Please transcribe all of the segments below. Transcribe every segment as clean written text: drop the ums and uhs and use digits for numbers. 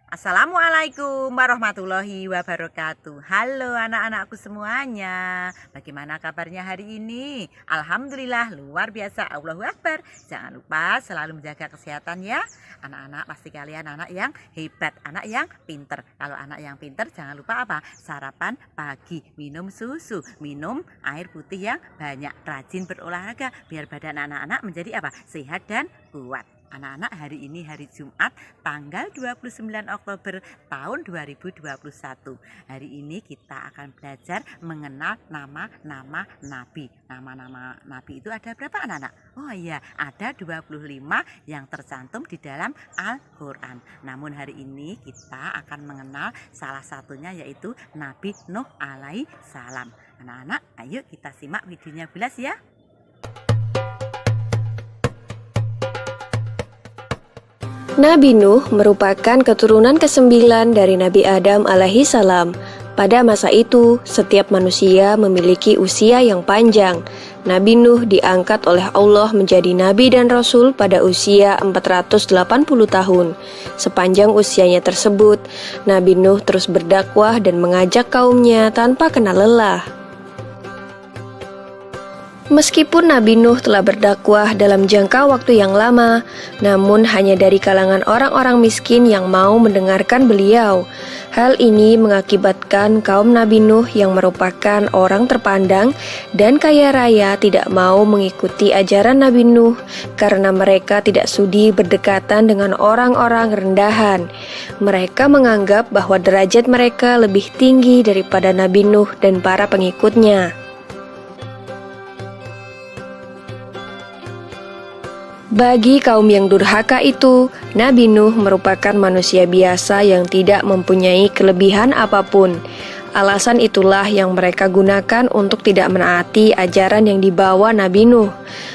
Assalamualaikum warahmatullahi wabarakatuh. Halo anak-anakku semuanya. Bagaimana kabarnya hari ini? Alhamdulillah luar biasa. Allahu Akbar. Jangan lupa selalu menjaga kesehatan ya. Anak-anak pasti kalian anak yang hebat, anak yang pinter. Kalau anak yang pinter jangan lupa apa? Sarapan pagi, minum susu, minum air putih yang banyak, rajin berolahraga biar badan anak-anak menjadi apa? Sehat dan kuat. Anak-anak, hari ini hari Jumat tanggal 29 Oktober tahun 2021. Hari ini kita akan belajar mengenal nama-nama nabi. Nama-nama nabi itu ada berapa anak-anak? Oh iya, ada 25 yang tercantum di dalam Al-Quran. Namun hari ini kita akan mengenal salah satunya yaitu Nabi Nuh alaihi salam. Anak-anak, ayo kita simak videonya belas ya. Nabi Nuh merupakan keturunan ke-9 dari Nabi Adam alaihi salam. Pada masa itu, setiap manusia memiliki usia yang panjang. Nabi Nuh diangkat oleh Allah menjadi nabi dan rasul pada usia 480 tahun. Sepanjang usianya tersebut, Nabi Nuh terus berdakwah dan mengajak kaumnya tanpa kenal lelah. Meskipun Nabi Nuh telah berdakwah dalam jangka waktu yang lama, namun hanya dari kalangan orang-orang miskin yang mau mendengarkan beliau. Hal ini mengakibatkan kaum Nabi Nuh yang merupakan orang terpandang dan kaya raya tidak mau mengikuti ajaran Nabi Nuh karena mereka tidak sudi berdekatan dengan orang-orang rendahan. Mereka menganggap bahwa derajat mereka lebih tinggi daripada Nabi Nuh dan para pengikutnya. Bagi kaum yang durhaka itu, Nabi Nuh merupakan manusia biasa yang tidak mempunyai kelebihan apapun. Alasan itulah yang mereka gunakan untuk tidak menaati ajaran yang dibawa Nabi Nuh.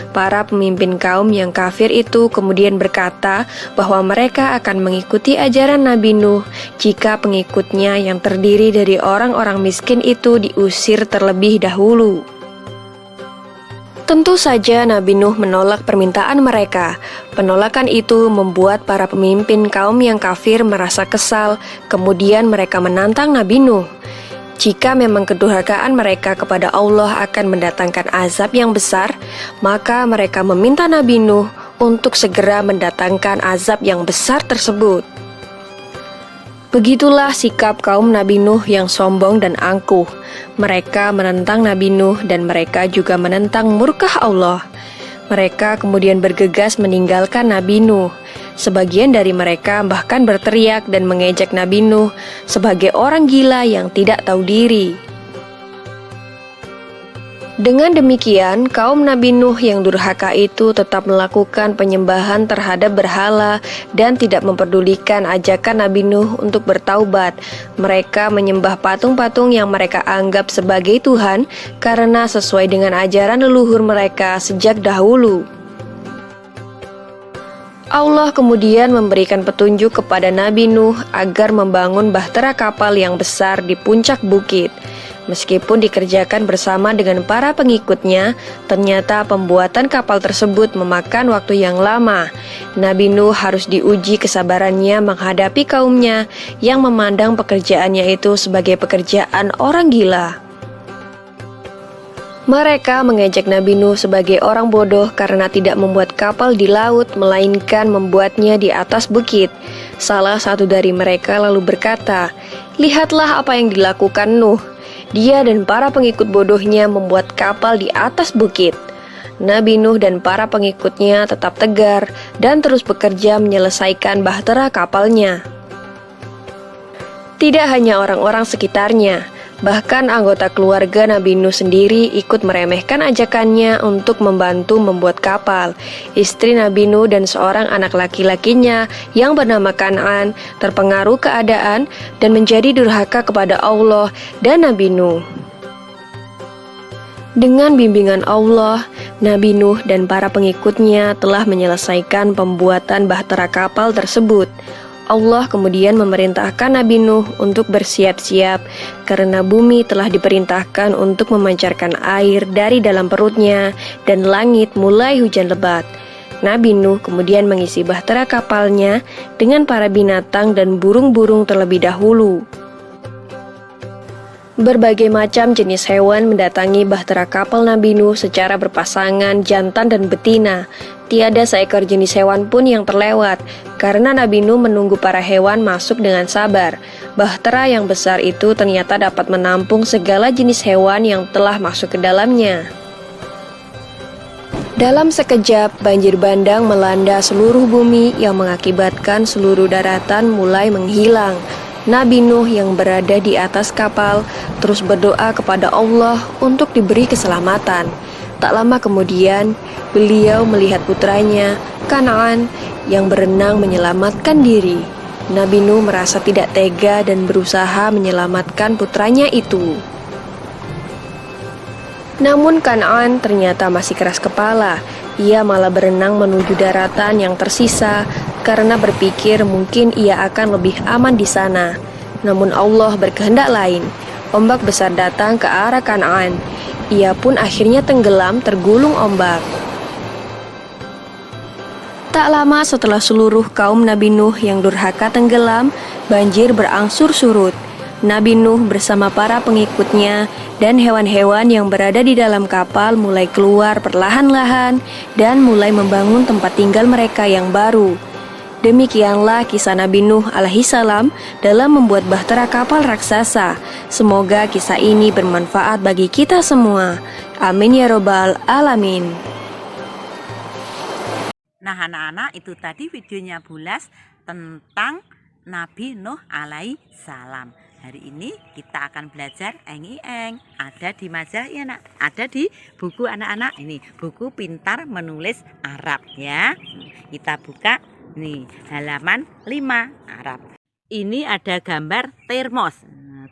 Para pemimpin kaum yang kafir itu kemudian berkata bahwa mereka akan mengikuti ajaran Nabi Nuh jika pengikutnya yang terdiri dari orang-orang miskin itu diusir terlebih dahulu. Tentu saja Nabi Nuh menolak permintaan mereka. Penolakan itu membuat para pemimpin kaum yang kafir merasa kesal, kemudian mereka menantang Nabi Nuh. Jika memang kedurhakaan mereka kepada Allah akan mendatangkan azab yang besar, maka mereka meminta Nabi Nuh untuk segera mendatangkan azab yang besar tersebut. Begitulah sikap kaum Nabi Nuh yang sombong dan angkuh. Mereka menentang Nabi Nuh dan mereka juga menentang murkah Allah. Mereka kemudian bergegas meninggalkan Nabi Nuh. Sebagian dari mereka bahkan berteriak dan mengejek Nabi Nuh sebagai orang gila yang tidak tahu diri. Dengan demikian, kaum Nabi Nuh yang durhaka itu tetap melakukan penyembahan terhadap berhala dan tidak memperdulikan ajakan Nabi Nuh untuk bertaubat. Mereka menyembah patung-patung yang mereka anggap sebagai Tuhan karena sesuai dengan ajaran leluhur mereka sejak dahulu. Allah kemudian memberikan petunjuk kepada Nabi Nuh agar membangun bahtera kapal yang besar di puncak bukit. Meskipun dikerjakan bersama dengan para pengikutnya, ternyata pembuatan kapal tersebut memakan waktu yang lama. Nabi Nuh harus diuji kesabarannya menghadapi kaumnya yang memandang pekerjaannya itu sebagai pekerjaan orang gila. Mereka mengejek Nabi Nuh sebagai orang bodoh karena tidak membuat kapal di laut, melainkan membuatnya di atas bukit. Salah satu dari mereka lalu berkata, "Lihatlah apa yang dilakukan Nuh. Dia dan para pengikut bodohnya membuat kapal di atas bukit." Nabi Nuh dan para pengikutnya tetap tegar dan terus bekerja menyelesaikan bahtera kapalnya. Tidak hanya orang-orang sekitarnya, bahkan anggota keluarga Nabi Nuh sendiri ikut meremehkan ajakannya untuk membantu membuat kapal. Istri Nabi Nuh dan seorang anak laki-lakinya yang bernama Kan'an terpengaruh keadaan dan menjadi durhaka kepada Allah dan Nabi Nuh. Dengan bimbingan Allah, Nabi Nuh dan para pengikutnya telah menyelesaikan pembuatan bahtera kapal tersebut. Allah kemudian memerintahkan Nabi Nuh untuk bersiap-siap karena bumi telah diperintahkan untuk memancarkan air dari dalam perutnya dan langit mulai hujan lebat. Nabi Nuh kemudian mengisi bahtera kapalnya dengan para binatang dan burung-burung terlebih dahulu. Berbagai macam jenis hewan mendatangi bahtera kapal Nabi Nuh secara berpasangan jantan dan betina. Tiada seekor jenis hewan pun yang terlewat, karena Nabi Nuh menunggu para hewan masuk dengan sabar. Bahtera yang besar itu ternyata dapat menampung segala jenis hewan yang telah masuk ke dalamnya. Dalam sekejap, banjir bandang melanda seluruh bumi yang mengakibatkan seluruh daratan mulai menghilang. Nabi Nuh yang berada di atas kapal terus berdoa kepada Allah untuk diberi keselamatan. Tak lama kemudian, beliau melihat putranya, Kan'an, yang berenang menyelamatkan diri. Nabi Nuh merasa tidak tega dan berusaha menyelamatkan putranya itu. Namun Kan'an ternyata masih keras kepala. Ia malah berenang menuju daratan yang tersisa karena berpikir mungkin ia akan lebih aman di sana. Namun Allah berkehendak lain. Ombak besar datang ke arah Kan'an. Ia pun akhirnya tenggelam tergulung ombak. Tak lama setelah seluruh kaum Nabi Nuh yang durhaka tenggelam, banjir berangsur surut. Nabi Nuh bersama para pengikutnya dan hewan-hewan yang berada di dalam kapal mulai keluar perlahan-lahan dan mulai membangun tempat tinggal mereka yang baru. Demikianlah kisah Nabi Nuh alaihissalam dalam membuat bahtera kapal raksasa. Semoga kisah ini bermanfaat bagi kita semua. Amin ya robbal alamin. Nah anak-anak, itu tadi videonya Bulas tentang Nabi Nuh alaihissalam. Hari ini kita akan belajar eng-eng. Ada di majalah ya nak, ada di buku anak-anak ini, buku pintar menulis Arab ya. Kita buka nih halaman 5 Arab. Ini ada gambar termos.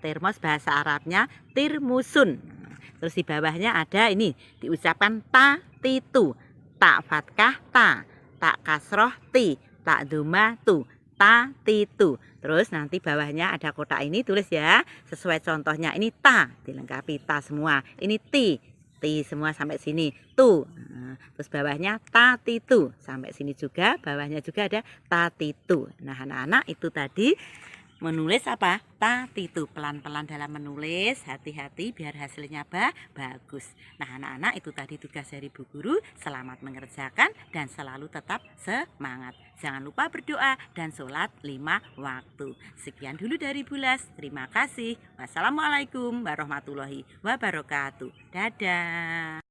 Termos bahasa Arabnya tirmusun. Terus di bawahnya ada ini diucapkan ta titu, tak fatkah ta, tak kasroh ti, tak doma tu, ta titu. Terus nanti bawahnya ada kotak ini, tulis ya sesuai contohnya. Ini ta, dilengkapi ta semua. Ini ti semua sampai sini. Tu. Terus bawahnya ta titu sampai sini juga. Bawahnya juga ada ta titu. Nah anak-anak, itu tadi menulis apa? Ta titu. Pelan-pelan dalam menulis, hati-hati biar hasilnya bagus. Nah anak-anak, itu tadi tugas dari Bu Guru. Selamat mengerjakan dan selalu tetap semangat. Jangan lupa berdoa dan sholat 5 waktu. Sekian dulu dari Bulas. Terima kasih. Wassalamualaikum warahmatullahi wabarakatuh. Dadah.